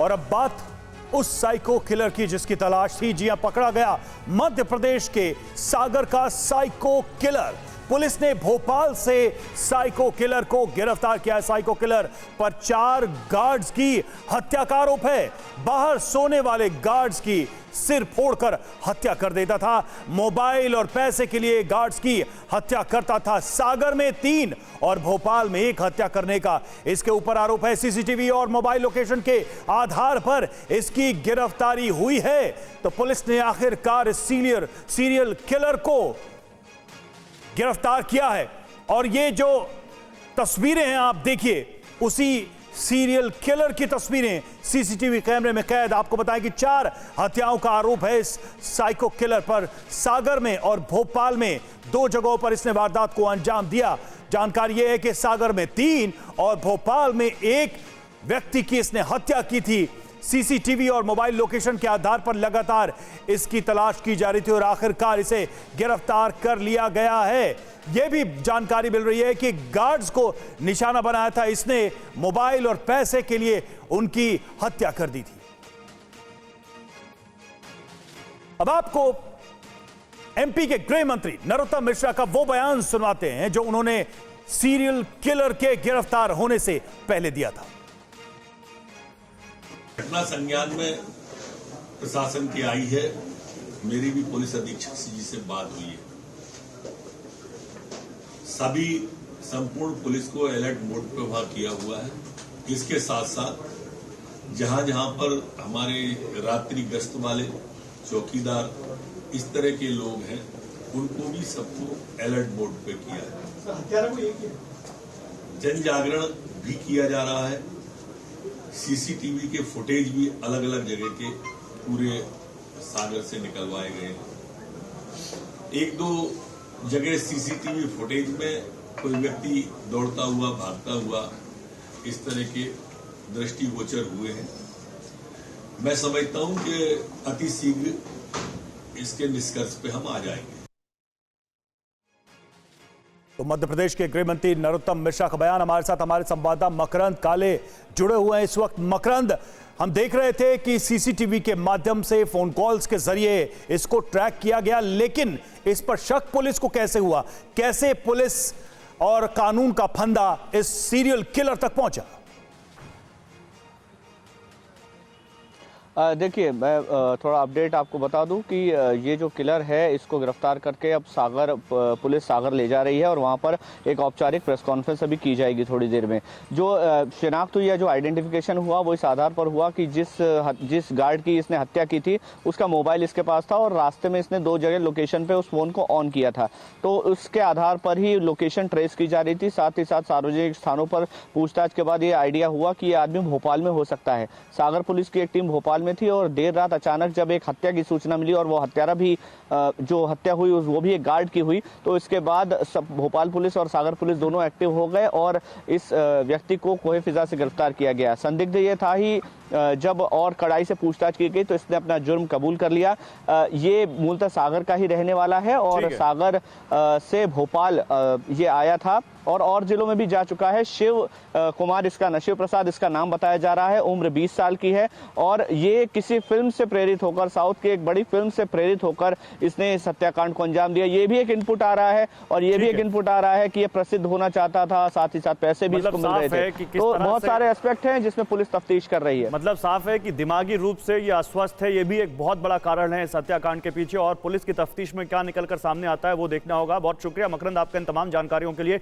और अब बात उस साइको किलर की जिसकी तलाश थी। जी हां, पकड़ा गया मध्य प्रदेश के सागर का साइको किलर। पुलिस ने भोपाल से साइको किलर को गिरफ्तार किया है। साइको किलर पर 4 गार्ड्स की हत्या का आरोप है। बाहर सोने वाले गार्ड्स की सिर फोड़कर हत्या कर देता था। मोबाइल और पैसे के लिए गार्ड्स की हत्या करता था। सागर में 3 और भोपाल में 1 हत्या करने का इसके ऊपर आरोप है। सीसीटीवी और मोबाइल लोकेशन के आधार पर इसकी गिरफ्तारी हुई है। तो पुलिस ने आखिरकार इस सीरियल किलर को गिरफ्तार किया है। और ये जो तस्वीरें हैं आप देखिए, उसी सीरियल किलर की तस्वीरें सीसीटीवी कैमरे में कैद। आपको बताएं कि 4 हत्याओं का आरोप है इस साइको किलर पर। सागर में और भोपाल में 2 जगहों पर इसने वारदात को अंजाम दिया। जानकारी यह है कि सागर में 3 और भोपाल में 1 व्यक्ति की इसने हत्या की थी। सीसीटीवी और मोबाइल लोकेशन के आधार पर लगातार इसकी तलाश की जा रही थी और आखिरकार इसे गिरफ्तार कर लिया गया है। यह भी जानकारी मिल रही है कि गार्ड्स को निशाना बनाया था इसने, मोबाइल और पैसे के लिए उनकी हत्या कर दी थी। अब आपको एमपी के गृह मंत्री नरोत्तम मिश्रा का वो बयान सुनवाते हैं जो उन्होंने सीरियल किलर के गिरफ्तार होने से पहले दिया था। घटना संज्ञान में प्रशासन की आई है। मेरी भी पुलिस अधीक्षक जी से बात हुई है। सभी संपूर्ण पुलिस को अलर्ट मोड पर वहां किया हुआ है। इसके साथ साथ जहां जहां पर हमारे रात्रि गश्त वाले चौकीदार इस तरह के लोग हैं, उनको भी सबको अलर्ट मोड पे किया है। जन जागरण भी किया जा रहा है। सीसीटीवी के फुटेज भी अलग अलग जगह के पूरे सागर से निकलवाए गए हैं। 1-2 जगह सीसीटीवी फुटेज में कोई व्यक्ति दौड़ता हुआ, भागता हुआ इस तरह के दृष्टिगोचर हुए हैं। मैं समझता हूं कि अति शीघ्र इसके निष्कर्ष पे हम आ जाएंगे। तो मध्य प्रदेश के गृह मंत्री नरोत्तम मिश्रा का बयान। हमारे साथ हमारे संवाददाता मकरंद काले जुड़े हुए हैं इस वक्त। मकरंद, हम देख रहे थे कि सीसीटीवी के माध्यम से फोन कॉल्स के जरिए इसको ट्रैक किया गया, लेकिन इस पर शक पुलिस को कैसे हुआ? कैसे पुलिस और कानून का फंदा इस सीरियल किलर तक पहुंचा? देखिए, मैं थोड़ा अपडेट आपको बता दूं कि ये जो किलर है इसको गिरफ्तार करके अब पुलिस सागर ले जा रही है और वहां पर एक औपचारिक प्रेस कॉन्फ्रेंस अभी की जाएगी थोड़ी देर में। जो शिनाख्त हुई या जो आइडेंटिफिकेशन हुआ वो इस आधार पर हुआ कि जिस गार्ड की इसने हत्या की थी उसका मोबाइल इसके पास था और रास्ते में इसने 2 जगह लोकेशन पे उस फोन को ऑन किया था। तो उसके आधार पर ही लोकेशन ट्रेस की जा रही थी। साथ ही साथ सार्वजनिक स्थानों पर पूछताछ के बाद ये आइडिया हुआ कि ये आदमी भोपाल में हो सकता है। सागर पुलिस की एक टीम भोपाल में थी और देर रात अचानक जब एक हत्या की सूचना मिली और वो हत्यारा भी जो हत्या हुई वो भी एक गार्ड की हुई, तो इसके बाद भोपाल पुलिस और सागर पुलिस दोनों एक्टिव हो गए और इस व्यक्ति को कोहे फिजा से गिरफ्तार किया गया। संदिग्ध ये था ही जब और कड़ाई से पूछताछ की गई तो इसने अपना जुर्म कबूल कर लिया। ये मूलतः सागर का ही रहने वाला है और सागर से भोपाल ये आया था और जिलों में भी जा चुका है। शिव कुमार शिव प्रसाद इसका नाम बताया जा रहा है। उम्र 20 साल की है और ये किसी फिल्म से प्रेरित होकर, साउथ की एक बड़ी फिल्म से प्रेरित होकर इसने इस हत्याकांड को अंजाम दिया। ये भी एक इनपुट आ रहा है और ये भी एक इनपुट आ रहा है कि ये प्रसिद्ध होना चाहता था, साथ ही साथ पैसे भी इसको मिल रहे थे। तो बहुत सारे एस्पेक्ट हैं जिसमें पुलिस तफ्तीश कर रही है। मतलब साफ है कि दिमागी रूप से ये अस्वस्थ है, ये भी एक बहुत बड़ा कारण है इस हत्याकांड के पीछे और पुलिस की तफ्तीश में क्या निकलकर सामने आता है वो देखना होगा। बहुत शुक्रिया मकरंद आपके इन तमाम जानकारियों के लिए।